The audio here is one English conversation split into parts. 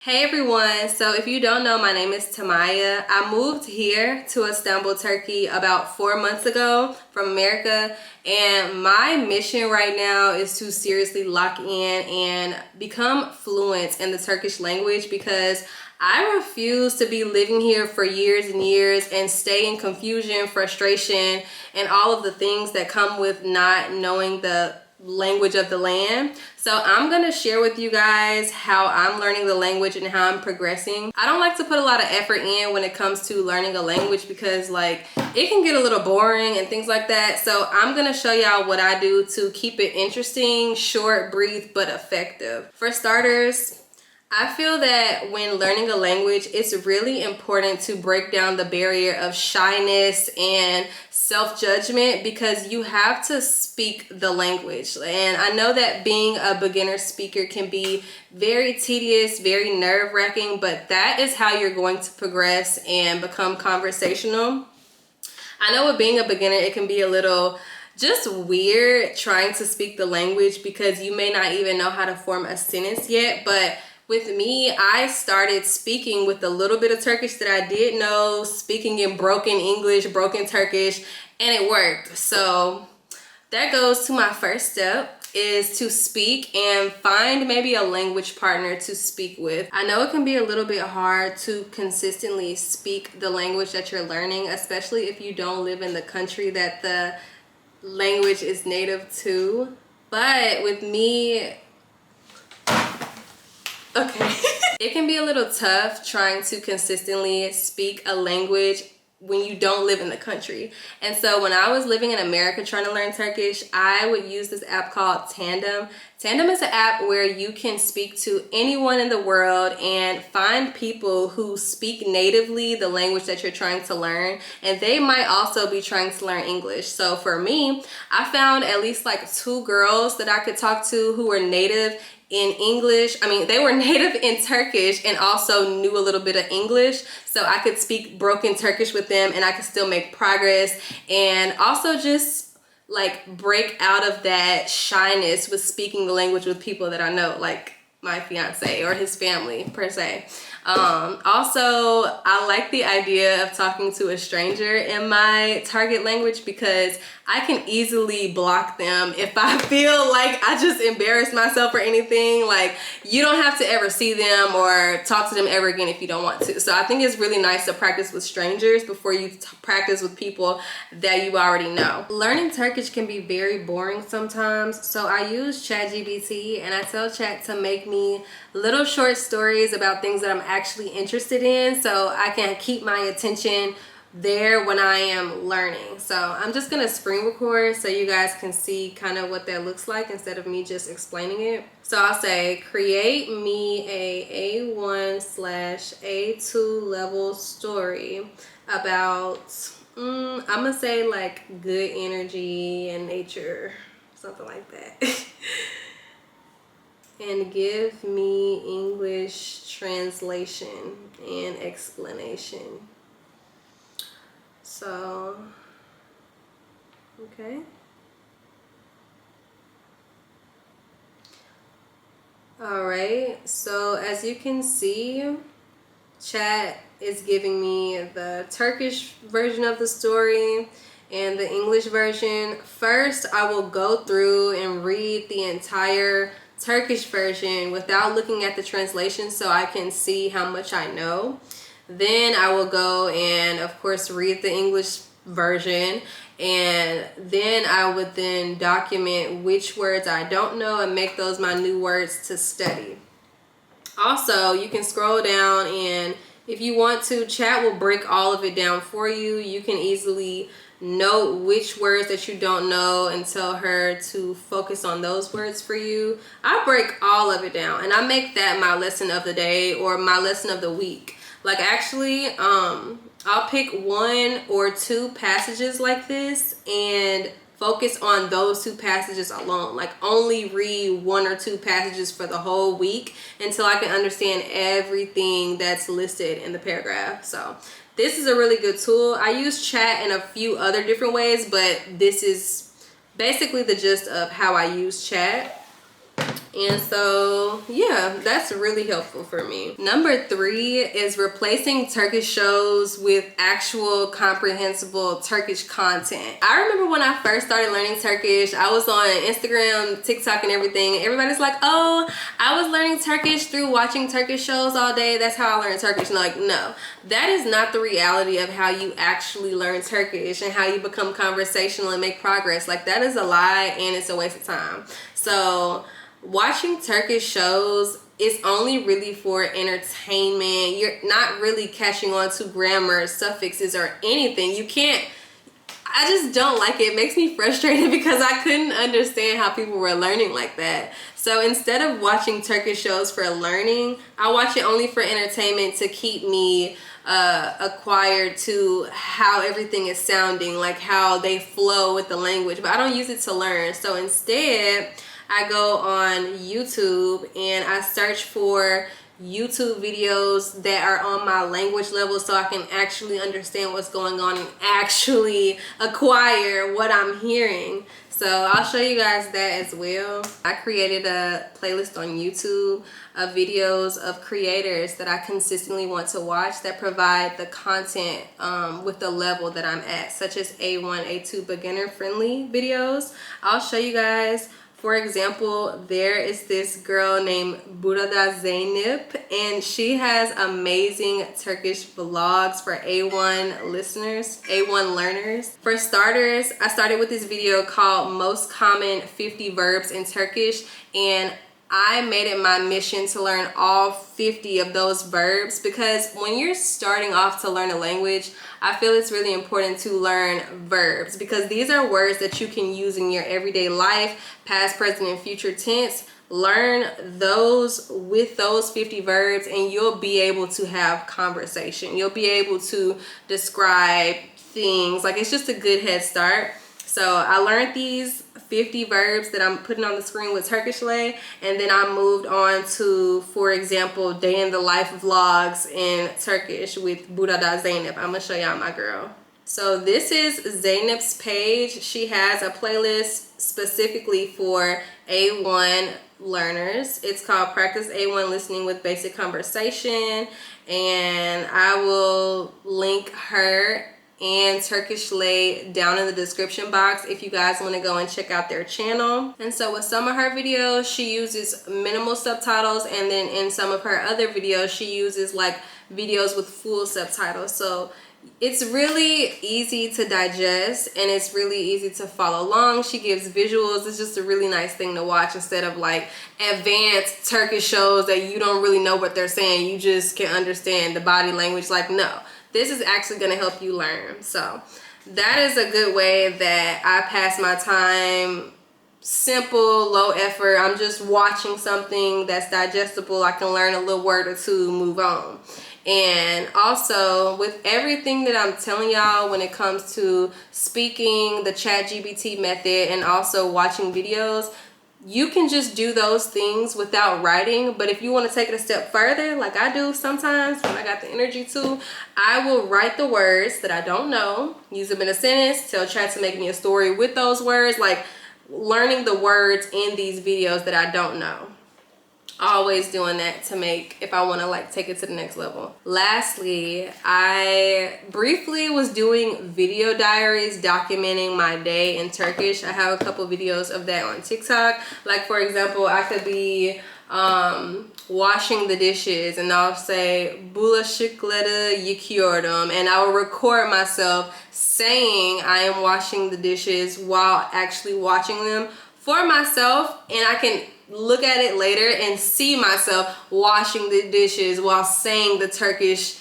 Hey everyone, so if you don't know, my name is Tamiya. I moved here to Istanbul, Turkey about 4 months ago from America, and my mission right now is to seriously lock in and become fluent in the Turkish language because I refuse to be living here for years and years and stay in confusion, frustration, and all of the things that come with not knowing the language of the land. So I'm gonna share with you guys how I'm learning the language and how I'm progressing. I don't like to put a lot of effort in when it comes to learning a language because it can get a little boring and things like that. So I'm gonna show y'all what I do to keep it interesting, short, brief, but effective. For starters, I feel that when learning a language, it's really important to break down the barrier of shyness and self-judgment because you have to speak the language. And I know that being a beginner speaker can be very tedious, very nerve-wracking, but that is how you're going to progress and become conversational. I know with being a beginner, it can be a little just weird trying to speak the language because you may not even know how to form a sentence yet, but with me, I started speaking with a little bit of Turkish that I did know, speaking in broken English, broken Turkish, and it worked. So that goes to my first step, is to speak and find maybe a language partner to speak with. I know it can be a little bit hard to consistently speak the language that you're learning, especially if you don't live in the country that the language is native to. But with me, okay. It can be a little tough trying to consistently speak a language when you don't live in the country. And so when I was living in America trying to learn Turkish, I would use this app called Tandem. Tandem is an app where you can speak to anyone in the world and find people who speak natively the language that you're trying to learn, and they might also be trying to learn English. So for me, I found at least like 2 girls that I could talk to who were native in English. I mean, they were native in Turkish and also knew a little bit of English. So I could speak broken Turkish with them and I could still make progress and also just like break out of that shyness with speaking the language with people that I know, like my fiance or his family per se. Also, I like the idea of talking to a stranger in my target language because I can easily block them if I feel like I just embarrassed myself or anything. Like, you don't have to ever see them or talk to them ever again if you don't want to. So I think it's really nice to practice with strangers before you practice with people that you already know. Learning Turkish can be very boring sometimes, so I use ChatGPT and I tell Chat to make me little short stories about things that I'm actually interested in so I can keep my attention there when I am learning. So I'm just gonna screen record so you guys can see kind of what that looks like instead of me just explaining it. So I'll say, create me a A1/A2 level story about, I'm gonna say like good energy and nature, something like that. And give me English translation and explanation. So, okay. All right, so as you can see, Chat is giving me the Turkish version of the story and the English version. First, I will go through and read the entire Turkish version without looking at the translation so I can see how much I know. Then I will go and of course read the English version, and then I would then document which words I don't know and make those my new words to study. Also, you can scroll down and if you want to, Chat will break all of it down for you. You can easily note which words that you don't know and tell her to focus on those words for you. I break all of it down and I make that my lesson of the day or my lesson of the week. Like actually, I'll pick 1 or 2 passages like this and focus on those 2 passages alone. Like only read 1 or 2 passages for the whole week until I can understand everything that's listed in the paragraph. So this is a really good tool. I use Chat in a few other different ways, but this is basically the gist of how I use Chat. And so, yeah, that's really helpful for me. Number 3 is replacing Turkish shows with actual comprehensible Turkish content. I remember when I first started learning Turkish, I was on Instagram, TikTok, and everything. Everybody's like, oh, I was learning Turkish through watching Turkish shows all day. That's how I learned Turkish. And like, no, that is not the reality of how you actually learn Turkish and how you become conversational and make progress. Like, that is a lie and it's a waste of time. So watching Turkish shows is only really for entertainment. You're not really catching on to grammar, suffixes, or anything. You can't, I just don't like it. It makes me frustrated because I couldn't understand how people were learning like that. So instead of watching Turkish shows for learning, I watch it only for entertainment to keep me acquired to how everything is sounding, like how they flow with the language, but I don't use it to learn. So instead, I go on YouTube and I search for YouTube videos that are on my language level so I can actually understand what's going on and actually acquire what I'm hearing. So I'll show you guys that as well. I created a playlist on YouTube of videos of creators that I consistently want to watch that provide the content with the level that I'm at, such as A1, A2 beginner friendly videos. I'll show you guys. For example, there is this girl named Burada Zeynep, and she has amazing Turkish vlogs for A1 listeners, A1 learners. For starters, I started with this video called Most Common 50 Verbs in Turkish, and I made it my mission to learn all 50 of those verbs because when you're starting off to learn a language, I feel it's really important to learn verbs because these are words that you can use in your everyday life, past, present, and future tense. Learn those with those 50 verbs and you'll be able to have conversation. You'll be able to describe things. Like, it's just a good head start. So I learned these 50 verbs that I'm putting on the screen with Turkish Lay, and then I moved on to, for example, day in the life vlogs in Turkish with Burada Zeynep. I'm gonna show y'all my girl. So this is Zeynep's page. She has a playlist specifically for A1 learners. It's called Practice A1 Listening with Basic Conversation, and I will link her and Turkish Lay down in the description box if you guys want to go and check out their channel. And so with some of her videos, she uses minimal subtitles, and then in some of her other videos, she uses like videos with full subtitles. So it's really easy to digest and it's really easy to follow along. She gives visuals. It's just a really nice thing to watch instead of like advanced Turkish shows that you don't really know what they're saying. You just can understand the body language. Like, no. This is actually going to help you learn. So that is a good way that I pass my time. Simple, low effort. I'm just watching something that's digestible. I can learn a little word or two, move on. And also with everything that I'm telling y'all when it comes to speaking, the ChatGPT method, and also watching videos, you can just do those things without writing. But if you want to take it a step further, like I do sometimes when I got the energy to, I will write the words that I don't know, use them in a sentence, tell Chat to make me a story with those words, like learning the words in these videos that I don't know. Always doing that to make, if I want to like take it to the next level. Lastly, I briefly was doing video diaries documenting my day in Turkish. I have a couple videos of that on TikTok. Like, for example, I could be washing the dishes and I'll say bulaşıkları yıkıyorum, and I will record myself saying I am washing the dishes while actually watching them for myself, and I can look at it later and see myself washing the dishes while saying the Turkish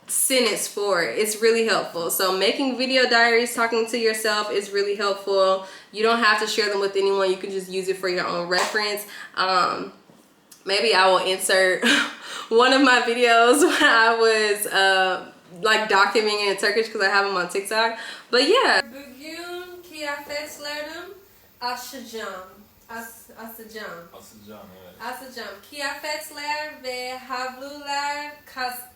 sentence for it. It's really helpful. So making video diaries, talking to yourself is really helpful. You don't have to share them with anyone. You can just use it for your own reference. Maybe I will insert one of my videos when I was like documenting in Turkish because I have them on TikTok. But yeah. Bugün kıyafetlerim asacağım. Asacağım. Evet. Asacağım. Kıyafetler ve havlular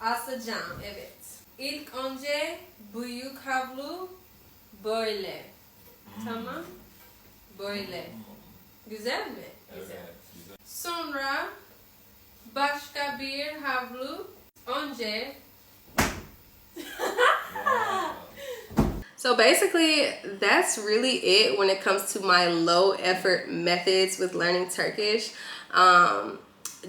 asacağım. Evet. İlk önce büyük havlu böyle. Tamam. Böyle. Güzel mi? Evet. Güzel. Sonra başka bir havlu önce. So basically, that's really it when it comes to my low effort methods with learning Turkish.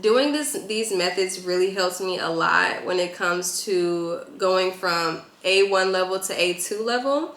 Doing these methods really helps me a lot when it comes to going from A1 level to A2 level.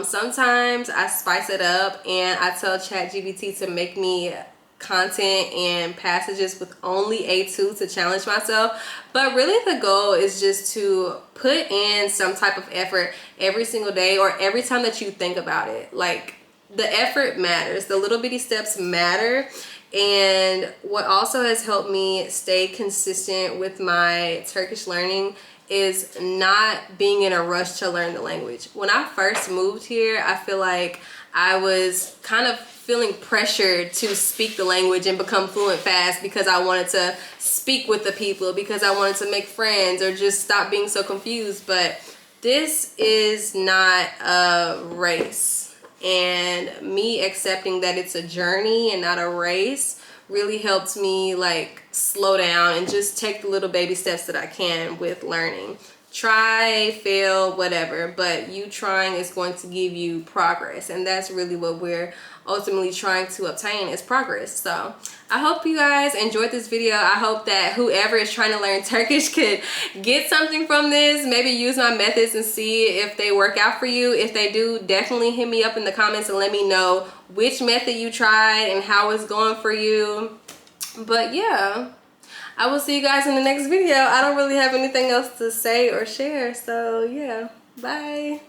Sometimes I spice it up and I tell ChatGPT to make me content and passages with only A2 to challenge myself. But really the goal is just to put in some type of effort every single day or every time that you think about it. Like, the effort matters. The little bitty steps matter. And what also has helped me stay consistent with my Turkish learning is not being in a rush to learn the language. When I first moved here, I feel like I was kind of feeling pressured to speak the language and become fluent fast because I wanted to speak with the people, because I wanted to make friends, or just stop being so confused. But this is not a race, and me accepting that it's a journey and not a race really helps me like slow down and just take the little baby steps that I can with learning. Try, fail, whatever, but you trying is going to give you progress, and that's really what we're ultimately trying to obtain, is progress. So I hope you guys enjoyed this video. I hope that whoever is trying to learn Turkish could get something from this, maybe use my methods and see if they work out for you. If they do, definitely hit me up in the comments and let me know which method you tried and how it's going for you. But yeah, I will see you guys in the next video. I don't really have anything else to say or share, so yeah, bye.